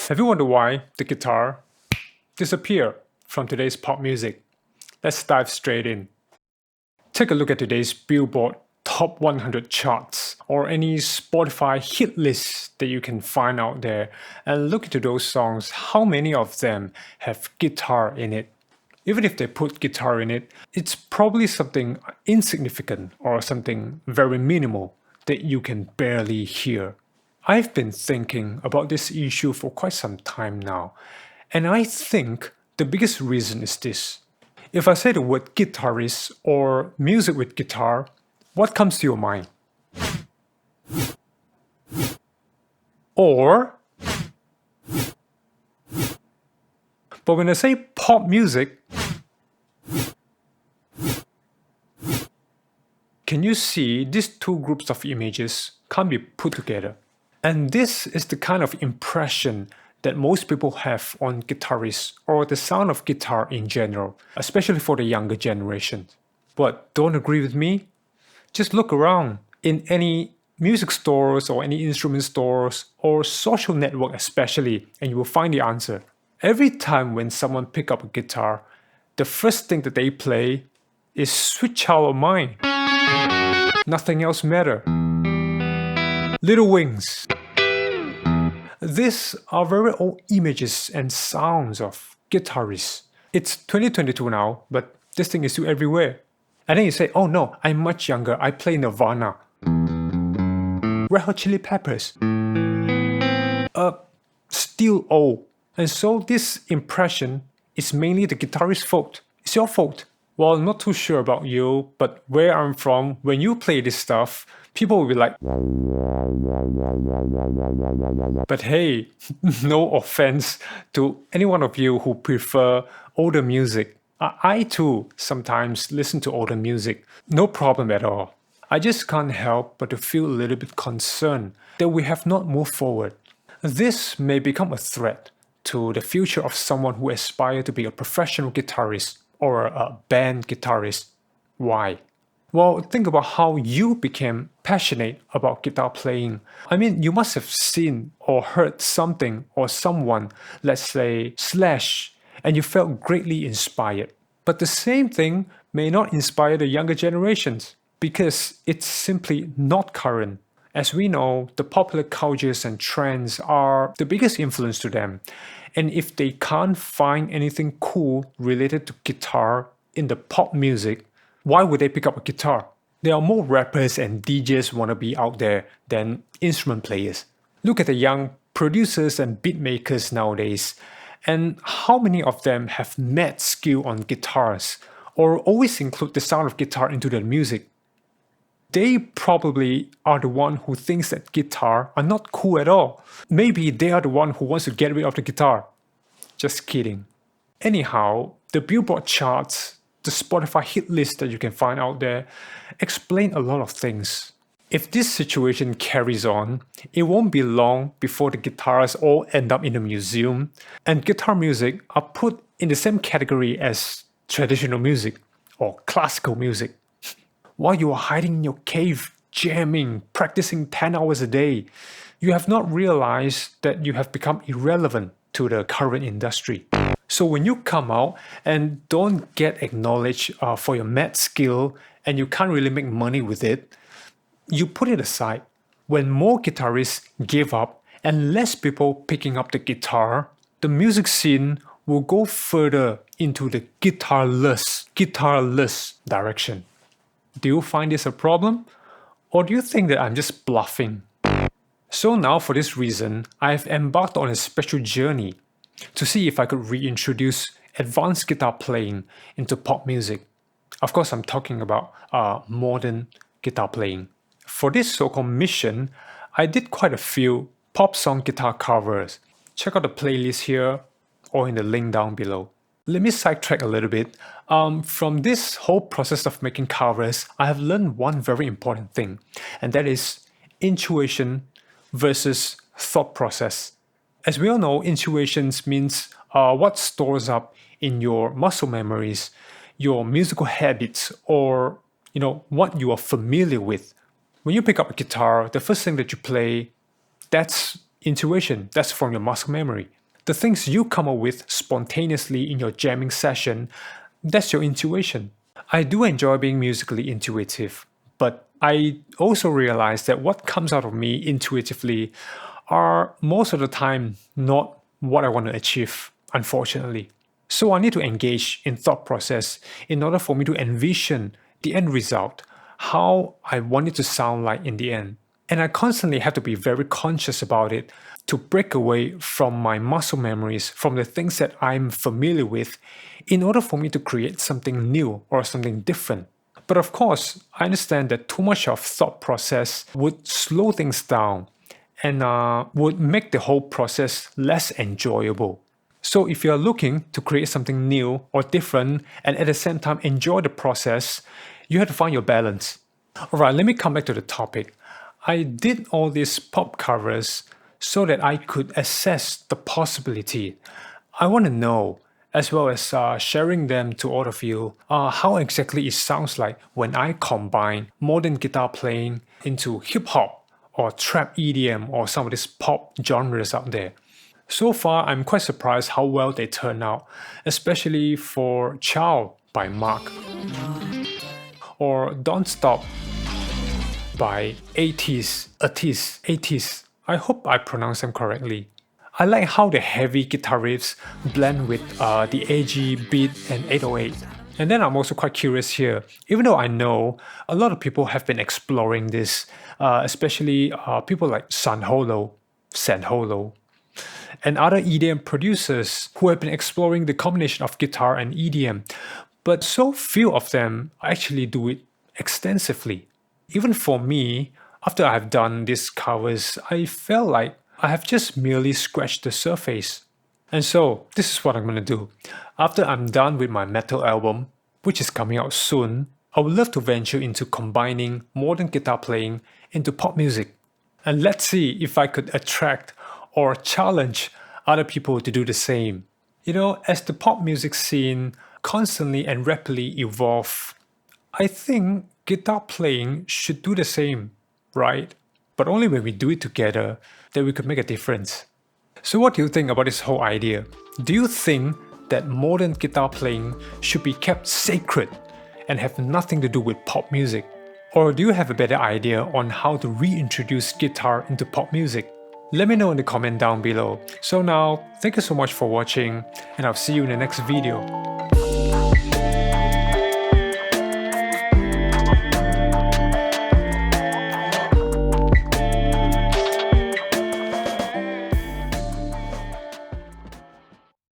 Have you wondered why the guitar disappeared from today's pop music? Let's dive straight in. Take a look at today's Billboard Top 100 charts or any Spotify hit list that you can find out there and look into those songs. How many of them have guitar in it? Even if they put guitar in it, it's probably something insignificant or something very minimal that you can barely hear. I've been thinking about this issue for quite some time now, and I think the biggest reason is this. If I say the word guitarist or music with guitar, what comes to your mind? Or, but when I say pop music, can you see these two groups of images can't be put together? And this is the kind of impression that most people have on guitarists or the sound of guitar in general, especially for the younger generation. But don't agree with me? Just look around in any music stores or any instrument stores or social network especially, and you will find the answer. Every time when someone pick up a guitar, the first thing that they play is Sweet Child of Mine. Nothing else matters. Little Wings. These are very old images and sounds of guitarists. It's 2022 now, but this thing is still everywhere. And then you say, oh no, I'm much younger, I play Nirvana. Red Hot Chili Peppers. Still old. And so this impression is mainly the guitarist's fault. It's your fault. Well, I'm not too sure about you, but where I'm from, when you play this stuff, people will be like, but hey, no offense to any one of you who prefer older music. I too sometimes listen to older music. No problem at all. I just can't help but to feel a little bit concerned that we have not moved forward. This may become a threat to the future of someone who aspires to be a professional guitarist or a band guitarist. Why? Well, think about how you became passionate about guitar playing. I mean, you must have seen or heard something or someone, let's say Slash, and you felt greatly inspired. But the same thing may not inspire the younger generations because it's simply not current. As we know, the popular cultures and trends are the biggest influence to them. And if they can't find anything cool related to guitar in the pop music, why would they pick up a guitar? There are more rappers and DJs wannabe out there than instrument players. Look at the young producers and beat makers nowadays, and how many of them have mad skill on guitars or always include the sound of guitar into their music? They probably are the one who thinks that guitar are not cool at all. Maybe they are the one who wants to get rid of the guitar. Just kidding. Anyhow, the Billboard charts, the Spotify hit list that you can find out there, explain a lot of things. If this situation carries on, it won't be long before the guitars all end up in a museum and guitar music are put in the same category as traditional music or classical music. While you are hiding in your cave, jamming, practicing 10 hours a day, you have not realized that you have become irrelevant to the current industry. So when you come out and don't get acknowledged for your mad skill and you can't really make money with it, you put it aside. When more guitarists give up and less people picking up the guitar, the music scene will go further into the guitarless direction. Do you find this a problem? Or do you think that I'm just bluffing? So now for this reason, I have embarked on a special journey to see if I could reintroduce advanced guitar playing into pop music. Of course, I'm talking about modern guitar playing. For this so-called mission, I did quite a few pop song guitar covers. Check out the playlist here or in the link down below. Let me sidetrack a little bit. From this whole process of making covers, I have learned one very important thing, and that is intuition versus thought process. As we all know, intuition means what stores up in your muscle memories, your musical habits, or what you are familiar with. When you pick up a guitar, the first thing that you play, that's intuition, that's from your muscle memory. The things you come up with spontaneously in your jamming session, that's your intuition. I do enjoy being musically intuitive, but I also realize that what comes out of me intuitively are most of the time not what I want to achieve, unfortunately. So I need to engage in thought process in order for me to envision the end result, how I want it to sound like in the end. And I constantly have to be very conscious about it to break away from my muscle memories, from the things that I'm familiar with, in order for me to create something new or something different. But of course, I understand that too much of thought process would slow things down and would make the whole process less enjoyable. So if you're looking to create something new or different and at the same time enjoy the process, you have to find your balance. Alright, let me come back to the topic. I did all these pop covers so that I could assess the possibility. I want to know, as well as sharing them to all of you, how exactly it sounds like when I combine modern guitar playing into hip hop or trap EDM or some of these pop genres out there. So far, I'm quite surprised how well they turn out, especially for Ciao by Mark or Don't Stop by 80s. I hope I pronounced them correctly. I like how the heavy guitar riffs blend with the edgy beat and 808. And then I'm also quite curious here, even though I know a lot of people have been exploring this, especially people like Sanholo, and other EDM producers who have been exploring the combination of guitar and EDM, but so few of them actually do it extensively. Even for me, after I've done these covers, I felt like I have just merely scratched the surface. And so, this is what I'm gonna do. After I'm done with my metal album, which is coming out soon, I would love to venture into combining modern guitar playing into pop music. And let's see if I could attract or challenge other people to do the same. You know, as the pop music scene constantly and rapidly evolve, I think guitar playing should do the same, right? But only when we do it together that we could make a difference. So what do you think about this whole idea? Do you think that modern guitar playing should be kept sacred and have nothing to do with pop music? Or do you have a better idea on how to reintroduce guitar into pop music? Let me know in the comment down below. So now, thank you so much for watching, and I'll see you in the next video.